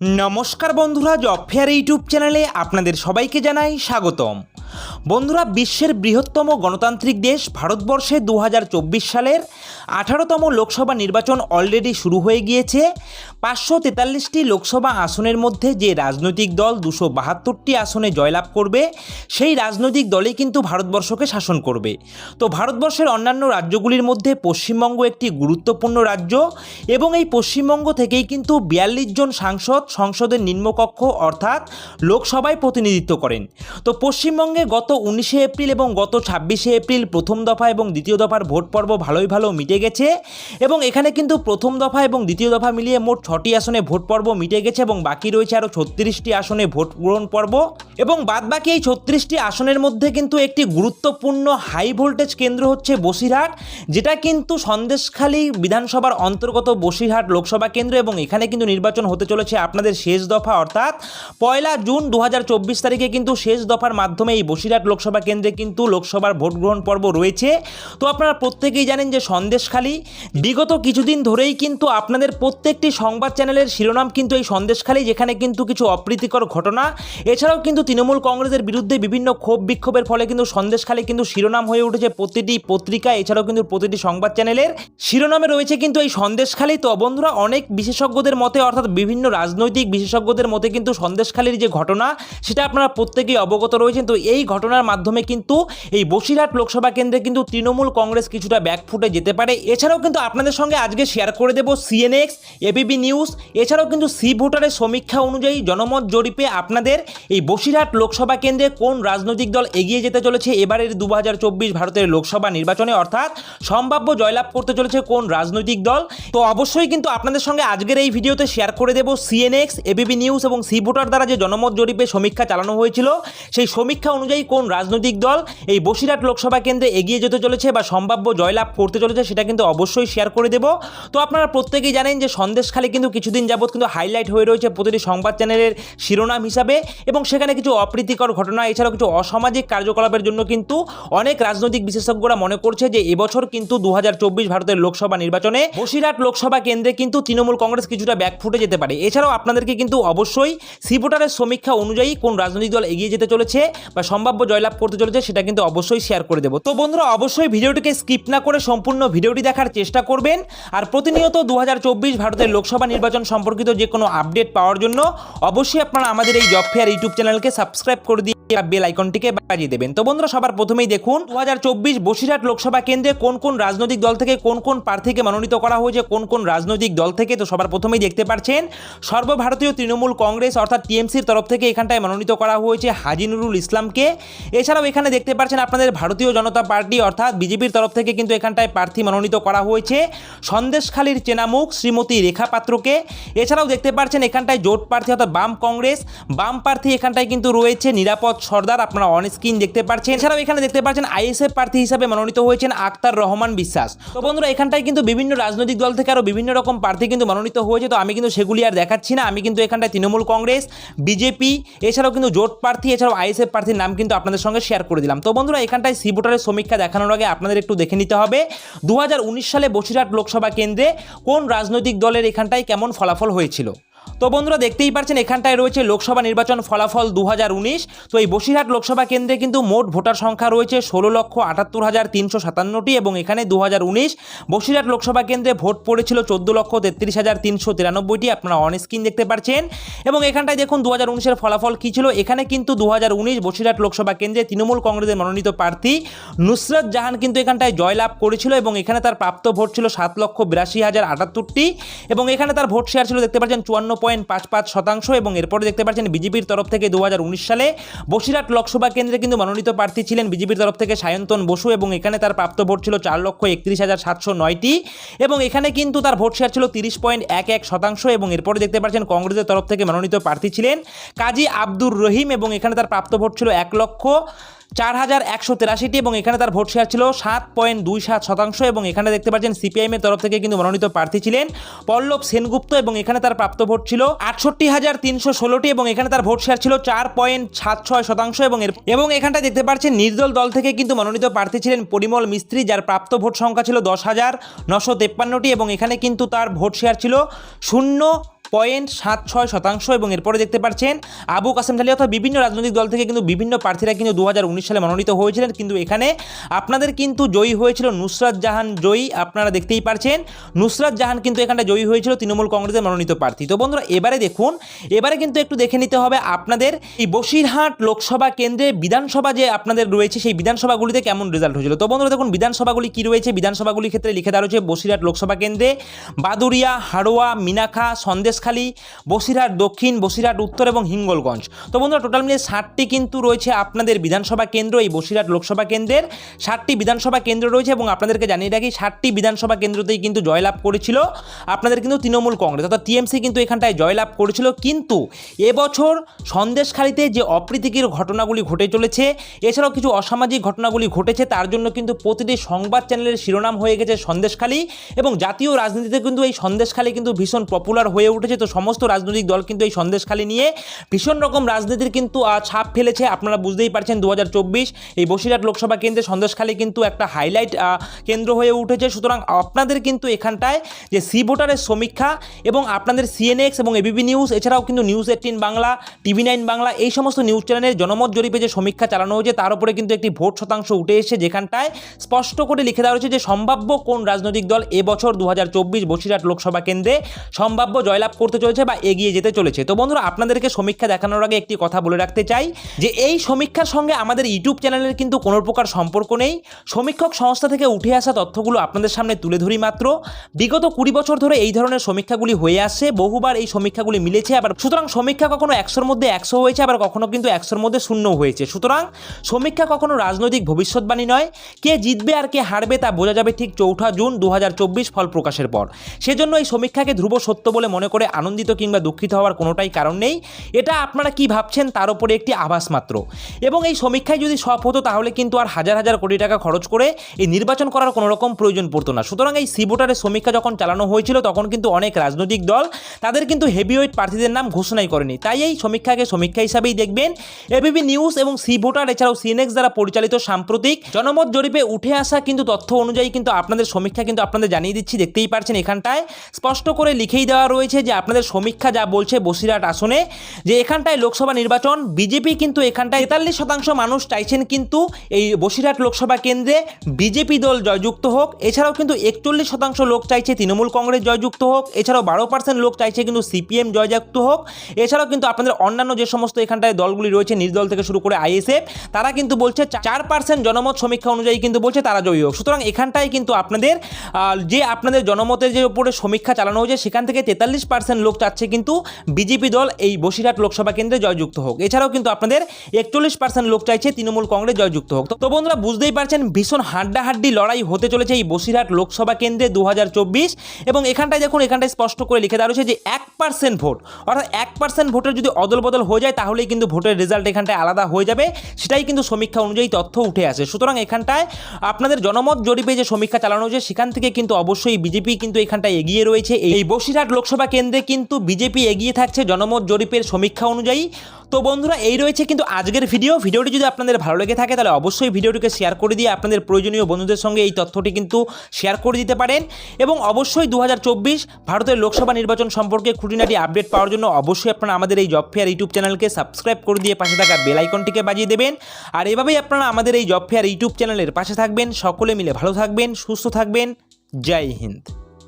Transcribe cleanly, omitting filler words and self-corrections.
নমস্কার বন্ধুরা, job fair YouTube চ্যানেলে আপনাদের সবাইকে জানাই স্বাগতম। বন্ধুরা, বিশ্বের বৃহত্তম গণতান্ত্রিক দেশ ভারতবর্ষে 2024 সালের 18তম লোকসভা নির্বাচন অলরেডি শুরু হয়ে গিয়েছে। 543টি লোকসভা আসনের মধ্যে যে রাজনৈতিক দল 272টি আসনে জয়লাভ করবে সেই রাজনৈতিক দলই কিন্তু ভারতবর্ষকে শাসন করবে। তো ভারতবর্ষের অন্যান্য রাজ্যগুলির মধ্যে পশ্চিমবঙ্গ একটি গুরুত্বপূর্ণ রাজ্য এবং এই পশ্চিমবঙ্গ থেকেই কিন্তু 42 জন সাংসদ সংসদের নিম্নকক্ষ অর্থাৎ লোকসভায় প্রতিনিধিত্ব করেন। তো পশ্চিমবঙ্গে গত 19শে এপ্রিল এবং গত 26শে এপ্রিল প্রথম দফা এবং দ্বিতীয় দফার ভোট পর্ব ভালো মিটে গেছে এবং এখানে কিন্তু প্রথম দফা এবং দ্বিতীয় দফা মিলিয়ে মোট 6টি আসনে ভোট পর্ব মিটে গেছে এবং বাকি রয়েছে আরও 36টি আসনে ভোট গ্রহণ পর্ব এবং বাদবাকি এই 36টি আসনের মধ্যে কিন্তু একটি গুরুত্বপূর্ণ হাই ভোল্টেজ কেন্দ্র হচ্ছে বসিরহাট, যেটা কিন্তু সন্দেশখালী বিধানসভার অন্তর্গত বসিরহাট লোকসভা কেন্দ্র এবং এখানে কিন্তু নির্বাচন হতে চলেছে আপনাদের শেষ দফা অর্থাৎ 1 জুন 2024 তারিখে কিন্তু শেষ দফার মাধ্যমে এই বসিরহাট লোকসভা কেন্দ্রে কিন্তু লোকসভার ভোট গ্রহণ পর্ব রয়েছে। তো আপনারা প্রত্যেকেই জানেন যে সন্দেশখালী বিগত কিছুদিন ধরেই কিন্তু আপনাদের প্রত্যেকটি সংবাদ চ্যানেলের শিরোনাম কিন্তু এই সন্দেশখালী, যেখানে কিন্তু কিছু অপ্রীতিকর ঘটনা এছাড়াও কিন্তু তৃণমূল কংগ্রেসের বিরুদ্ধে বিভিন্ন ক্ষোভ বিক্ষোভের ফলে কিন্তু সন্দেশখালী কিন্তু শিরোনাম হয়ে উঠেছে প্রতিটি পত্রিকা এছাড়াও কিন্তু প্রতিটি সংবাদ চ্যানেলের শিরোনামে রয়েছে কিন্তু এই সন্দেশখালী। তো বন্ধুরা, অনেক বিশেষজ্ঞদের মতে অর্থাৎ বিভিন্ন রাজনৈতিক বিশেষজ্ঞদের মতে কিন্তু সন্দেশখালীর যে ঘটনা সেটা আপনারা প্রত্যেকেই অবগত রয়েছেন। তো এই ঘটনার মাধ্যমে কিন্তু এই বসিরহাট লোকসভা কেন্দ্রে কিন্তু তৃণমূল কংগ্রেস কিছুটা ব্যাকফুটে যেতে পারে। এছাড়াও কিন্তু আপনাদের সঙ্গে আজকে শেয়ার করে দেব সিএনএক্স, এবিপি নিউজ এছাড়াও কিন্তু সি ভোটারের সমীক্ষা অনুযায়ী জনমত জরিপে আপনাদের এই বসিরহাট লোকসভা কেন্দ্রে কোন রাজনৈতিক দল এগিয়ে যেতে চলেছে এবারের 2024 ভারতের লোকসভা নির্বাচনে অর্থাৎ সম্ভাব্য জয়লাভ করতে চলেছে কোন রাজনৈতিক দল। তো অবশ্যই কিন্তু আপনাদের সঙ্গে আজকের এই ভিডিওতে শেয়ার করে দেব সিএনএক্স, এবিপি নিউজ এবং সি ভোটার দ্বারা যে জনমত জরিপে সমীক্ষা চালানো হয়েছিল সেই সমীক্ষা অনুযায়ী কোন রাজনৈতিক দল এই বসিরহাট লোকসভা কেন্দ্রে এগিয়ে যেতে চলেছে বা সম্ভাব্য জয়লাভ করতে চলেছে সেটা কিন্তু অবশ্যই শেয়ার করে দেব। তো আপনারা প্রত্যেকেই জানেন যে সন্দেশখালী কিন্তু কিছুদিন যাবত কিন্তু হাইলাইট হয়ে রয়েছে প্রতিটি সংবাদ চ্যানেলের শিরোনাম হিসাবে এবং সেখানে কিছু অপ্রীতিকর ঘটনা এছাড়াও কিছু অসামাজিক কার্যকলাপের জন্য কিন্তু অনেক রাজনৈতিক বিশেষজ্ঞরা মনে করছে যে এবছর কিন্তু 2024 ভারতের লোকসভা নির্বাচনে বসিরহাট লোকসভা কেন্দ্রে কিন্তু তৃণমূল কংগ্রেস কিছুটা ব্যাকফুটে যেতে পারে। এছাড়াও আপনাদেরকে কিন্তু অবশ্যই সি ভোটারের সমীক্ষা অনুযায়ী কোন রাজনৈতিক দল এগিয়ে যেতে চলেছে বা সম্ভাব্য জয়লাভ করতে চলেছে সেটা কিন্তু অবশ্যই শেয়ার করে দেবো। তো বন্ধুরা, অবশ্যই ভিডিওটিকে স্কিপ না করে সম্পূর্ণ ভিডিওটি দেখার চেষ্টা করবেন আর প্রতিনিয়ত 2024 ভারতের লোকসভা নির্বাচন সম্পর্কিত যে কোনো আপডেট পাওয়ার জন্য অবশ্যই আপনারা আমাদের এই জব ফেয়ার ইউটিউব চ্যানেলকে সাবস্ক্রাইব করে দিয়ে বেল আইকনটিকে বাজিয়ে দেবেন। তো বন্ধুরা, সবার প্রথমেই দেখুন 2024 বসিরহাট লোকসভা কেন্দ্রে কোন কোন রাজনৈতিক দল থেকে কোন কোন প্রার্থীকে মনোনীত করা হয়েছে কোন কোন রাজনৈতিক দল থেকে। তো সবার প্রথমেই দেখতে পাচ্ছেন সর্বভারতীয় তৃণমূল কংগ্রেস অর্থাৎ টিএমসির তরফ থেকে এখানটায় মনোনীত করা হয়েছে হাজী নুরুল ইসলামকে। এছাড়াও এখানে দেখতে পাচ্ছেন আপনাদের ভারতীয় জনতা পার্টি অর্থাৎ বিজেপির তরফ থেকে কিন্তু এখানটায় প্রার্থী মনোনীত করা হয়েছে সন্দেশখালীর চেনামুখ শ্রীমতী রেখা পাত্রকে। এছাড়াও দেখতে পাচ্ছেন এখানটায় জোট প্রার্থী অর্থাৎ বাম কংগ্রেস বাম প্রার্থী এখানটায় কিন্তু রয়েছে নিরাপদ সর্দার, আপনারা অন স্ক্রিন দেখতে পাচ্ছেন। এছাড়াও এখানে দেখতে পাচ্ছেন আইএসএফ প্রার্থী হিসাবে মনোনীত হয়েছেন আক্তার রহমান বিশ্বাস। তো বন্ধুরা, এখানটায় কিন্তু বিভিন্ন রাজনৈতিক দল থেকে আরও বিভিন্ন রকম প্রার্থী কিন্তু মনোনীত হয়েছে। তো আমি কিন্তু সেগুলি আর দেখাচ্ছি না, আমি কিন্তু এখানটায় তৃণমূল কংগ্রেস বিজেপি এছাড়াও কিন্তু জোট প্রার্থী এছাড়াও আইএসএফ প্রার্থীর নাম কিন্তু আপনাদের সঙ্গে শেয়ার করে দিলাম। তো বন্ধুরা, এখানটায় সি ভোটারের সমীক্ষা দেখানোর আগে আপনাদের একটু দেখে নিতে হবে 2019 সালে বসিরহাট লোকসভা কেন্দ্রে কোন রাজনৈতিক দলের এখানটায় কেমন ফলাফল হয়েছিল। তো বন্ধুরা, দেখতেই পাচ্ছেন এখানটায় রয়েছে লোকসভা নির্বাচন ফলাফল 2019। তো এই বসিরহাট লোকসভা কেন্দ্রে কিন্তু মোট ভোটার সংখ্যা রয়েছে 16,78,357টি এবং এখানে 2019 বসিরহাট লোকসভা কেন্দ্রে ভোট পড়েছিল 14,33,393টি, আপনারা অন স্ক্রিন দেখতে পাচ্ছেন। এবং এখানটায় দেখুন 2019-এর ফলাফল কী ছিল। এখানে কিন্তু 2019 বসিরহাট লোকসভা কেন্দ্রে তৃণমূল কংগ্রেসের মনোনীত প্রার্থী নুসরত জাহান কিন্তু এখানটায় জয়লাভ করেছিল এবং এখানে তার প্রাপ্ত ভোট ছিল 7,82,078টি এবং এখানে তার ভোট শেয়ার ছিল দেখতে পাচ্ছেন 54.55% এবং এরপরে দেখতে পাচ্ছেন বিজেপির তরফ থেকে 2019 সালে বসিরহাট লোকসভা কেন্দ্রে কিন্তু মনোনীত প্রার্থী ছিলেন বিজেপির তরফ থেকে সায়ন্তন বসু এবং এখানে তার প্রাপ্ত ভোট ছিল 4,31,709টি এবং এখানে কিন্তু তার ভোট শেয়ার ছিল 30.11% এবং এরপরে দেখতে পাচ্ছেন কংগ্রেসের তরফ থেকে মনোনীত প্রার্থী ছিলেন কাজী আব্দুর রহিম এবং এখানে তার প্রাপ্ত ভোট ছিল 1,04,183টি এবং এখানে তার ভোট শেয়ার ছিল 7.27% এবং এখানে দেখতে পাচ্ছেন সিপিআইএমের তরফ থেকে কিন্তু মনোনীত প্রার্থী ছিলেন পল্লব সেনগুপ্ত এবং এখানে তার প্রাপ্ত ভোট ছিল 68,316টি এবং এখানে তার ভোট শেয়ার ছিল 4.76% এবং এখানটা দেখতে পাচ্ছেন নির্দল দল থেকে কিন্তু মনোনীত প্রার্থী ছিলেন পরিমল মিস্ত্রি, যার প্রাপ্ত ভোট সংখ্যা ছিল 10,953টি এবং এখানে কিন্তু তার ভোট শেয়ার ছিল 0 0.76% এবং এরপরে দেখতে পাচ্ছেন আবু কাসেম আলী অর্থাৎ বিভিন্ন রাজনৈতিক দল থেকে কিন্তু বিভিন্ন প্রার্থীরা কিন্তু 2019 সালে মনোনীত হয়েছিলেন, কিন্তু এখানে আপনাদের কিন্তু জয়ী হয়েছিল নুসরাত জাহান জয়ী, আপনারা দেখতেই পাচ্ছেন নুসরাত জাহান কিন্তু এখানটা জয়ী হয়েছিল তৃণমূল কংগ্রেসের মনোনীত প্রার্থী। তো বন্ধুরা এবারে দেখুন, এবারে কিন্তু একটু দেখে নিতে হবে আপনাদের এই বসিরহাট লোকসভা কেন্দ্রে বিধানসভা যে আপনাদের রয়েছে সেই বিধানসভাগুলিতে কেমন রেজাল্ট হয়েছিল। তো বন্ধুরা দেখুন বিধানসভাগুলি কী রয়েছে, বিধানসভাগুলির ক্ষেত্রে লিখে দেওয়া রয়েছে বসিরহাট লোকসভা কেন্দ্রে বাদুরিয়া, হাড়োয়া, মিনাখা, সন্দেশখালী, বসিরহাট দক্ষিণ, বসিরহাট উত্তর এবং হিঙ্গলগঞ্জ। তো বন্ধুরা টোটাল মিলিয়ে 60টি কিন্তু রয়েছে আপনাদের বিধানসভা কেন্দ্র, এই বসিরহাট লোকসভা কেন্দ্রের 60টি বিধানসভা কেন্দ্র রয়েছে এবং আপনাদেরকে জানিয়ে রাখি 60টি বিধানসভা কেন্দ্রতেই কিন্তু জয়লাভ করেছিল আপনাদের কিন্তু তৃণমূল কংগ্রেস অর্থাৎ টিএমসি কিন্তু এখানটায় জয়লাভ করেছিল। কিন্তু এবছর সন্দেশখালীতে যে অপ্রীতিকর ঘটনাগুলি ঘটে চলেছে, এছাড়াও কিছু অসামাজিক ঘটনাগুলি ঘটেছে, তার জন্য কিন্তু প্রতিটি সংবাদ চ্যানেলের শিরোনাম হয়ে গেছে সন্দেশখালী এবং জাতীয় রাজনীতিতে কিন্তু এই সন্দেশখালী কিন্তু ভীষণ পপুলার হয়ে উঠেছে। তো সমস্ত রাজনৈতিক দল কিন্তু এই সন্দেশখালী নিয়ে ভীষণ রকম রাজনীতির কিন্তু ছাপ ফেলেছে। আপনারা বুঝতেই পারছেন 2024 এই বসিরহাট লোকসভা কেন্দ্রে সন্দেশখালী কিন্তু একটা হাইলাইট কেন্দ্র হয়ে উঠেছে। সুতরাং আপনাদের কিন্তু এখানটায় যে সি ভোটারের সমীক্ষা এবং আপনাদের সিএনএক্স এবং এবিপি নিউজ, এছাড়াও কিন্তু নিউজ 18 বাংলা, TV9 বাংলা, এই সমস্ত নিউজ চ্যানেলের জনমত জরিপে যে সমীক্ষা চালানো হয়েছে তার উপরে কিন্তু একটি ভোট শতাংশ উঠে এসেছে, যেখানটায় স্পষ্ট করে লিখে দেওয়া হয়েছে যে সম্ভাব্য কোন রাজনৈতিক দল এবছর 2024 বসিরহাট লোকসভা কেন্দ্রে সম্ভাব্য জয়লাভ করতে চলেছে বা এগিয়ে যেতে চলেছে। তো বন্ধুরা আপনাদেরকে সমীক্ষা দেখানোর আগে একটি কথা বলে রাখতে চাই যে এই সমীক্ষার সঙ্গে আমাদের ইউটিউব চ্যানেলের কিন্তু কোনো প্রকার সম্পর্ক নেই। সমীক্ষক সংস্থা থেকে উঠে আসা তথ্যগুলো আপনাদের সামনে তুলে ধরি মাত্র। বিগত 20 বছর ধরে এই ধরনের সমীক্ষাগুলি হয়ে আসছে, বহুবার এই সমীক্ষাগুলি মিলেছে। আবার সুতরাং সমীক্ষা কখনো 100-র মধ্যে 100 হয়েছে, আবার কখনো কিন্তু 100-র মধ্যে 0 হয়েছে। সুতরাং সমীক্ষা কখনো রাজনৈতিক ভবিষ্যৎবাণী নয়। কে জিতবে আর কে হারবে তা বোঝা যাবে ঠিক 4 জুন 2024 ফল প্রকাশের পর। সেজন্য এই সমীক্ষাকে ধ্রুব সত্য বলে মনে করে আনন্দিত কিংবা দুঃখিত হওয়ার কোনোটাই কারণ নেই। এটা আপনারা কি ভাবছেন তার উপরে একটি আভাস মাত্র। এবং এই সমীক্ষায় যদি সব হতো তাহলে কিন্তু আর হাজার হাজার কোটি টাকা খরচ করে এই নির্বাচন করার কোনো রকম প্রয়োজন পড়তো না। সুতরাং এই সি ভোটারের সমীক্ষা যখন চালানো হয়েছিল তখন কিন্তু অনেক রাজনৈতিক দল তাদের কিন্তু হেভিওয়েট প্রার্থীদের নাম ঘোষণাই করেনি। তাই এই সমীক্ষাকে সমীক্ষা হিসাবেই দেখবেন। এবিপি নিউজ এবং সি ভোটার এছাড়াও সিএনএক্স দ্বারা পরিচালিত সাম্প্রতিক জনমত জরিপে উঠে আসা কিন্তু তথ্য অনুযায়ী কিন্তু আপনাদের সমীক্ষা কিন্তু আপনাদের জানিয়ে দিচ্ছি। দেখতেই পারছেন এখানটায় স্পষ্ট করে লিখেই দেওয়া রয়েছে যে আপনাদের সমীক্ষা যা বলছে বসিরহাট আসনে যে এখানটায় লোকসভা নির্বাচন বিজেপি কিন্তু এখানটায় 43% মানুষ চাইছেন কিন্তু এই বসিরহাট লোকসভা কেন্দ্রে বিজেপি দল জয়যুক্ত হোক। এছাড়াও কিন্তু 41% লোক চাইছে তৃণমূল কংগ্রেস জয়যুক্ত হোক। এছাড়াও 12% লোক চাইছে কিন্তু সিপিএম জয়যুক্ত হোক। এছাড়াও কিন্তু আপনাদের অন্যান্য যে সমস্ত এখানটায় দলগুলি রয়েছে নির্দল থেকে শুরু করে আইএসএফ, তারা কিন্তু বলছে 4% জনমত সমীক্ষা অনুযায়ী কিন্তু বলছে তারা জয়ী হোক। সুতরাং এখানটায় কিন্তু আপনাদের যে আপনাদের জনমতের যে উপরে সমীক্ষা চালানো হয়েছে সেখান থেকে 43% লোক চাচ্ছে কিন্তু বিজেপি দল এই বসিরহাট লোকসভা কেন্দ্রে জয়যুক্ত হোক। এছাড়াও কিন্তু আপনাদের 41% লোক চাইছে তৃণমূল কংগ্রেস জয়যুক্ত হোক। তো বন্ধুরা বুঝতেই পারছেন ভীষণ হাড্ডাহাড্ডি লড়াই হতে চলেছে এই বসিরহাট লোকসভা কেন্দ্রে 2024। এবং এখানটায় দেখুন এখানটায় স্পষ্ট করে লিখে দেওয়া রয়েছে যে 1% ভোট অর্থাৎ 1% ভোটের যদি অদল বদল হয়ে যায় তাহলেই কিন্তু ভোটের রেজাল্ট এখানটায় আলাদা হয়ে যাবে, সেটাই কিন্তু সমীক্ষা অনুযায়ী তথ্য উঠে আসে। সুতরাং এখানটায় আপনাদের জনমত জরিপে যে সমীক্ষা চালানো হয়েছে সেখান থেকে কিন্তু অবশ্যই বিজেপি কিন্তু এখানটায় এগিয়ে রয়েছে। এই বসিরহাট লোকসভা কেন্দ্রে কিন্তু বিজেপি এগিয়ে থাকছে জনমত জরিপের সমীক্ষা অনুযায়ী। তো বন্ধুরা এই রয়েছে কিন্তু আজকের ভিডিওটি যদি আপনাদের ভালো লেগে থাকে তাহলে অবশ্যই ভিডিওটিকে শেয়ার করে দিয়ে আপনাদের প্রয়োজনীয় বন্ধুদের সঙ্গে এই তথ্যটি কিন্তু শেয়ার করে দিতে পারেন। এবং অবশ্যই 2024 ভারতের লোকসভা নির্বাচন সম্পর্কে খুঁটিনাটি আপডেট পাওয়ার জন্য অবশ্যই আপনারা আমাদের এই জব ফেয়ার ইউটিউব চ্যানেলকে সাবস্ক্রাইব করে দিয়ে পাশে থাকা বেল আইকনটিকে বাজিয়ে দেবেন। আর এভাবেই আপনারা আমাদের এই জব ফেয়ার ইউটিউব চ্যানেলের পাশে থাকবেন। সকলে মিলে ভালো থাকবেন, সুস্থ থাকবেন। জয় হিন্দ।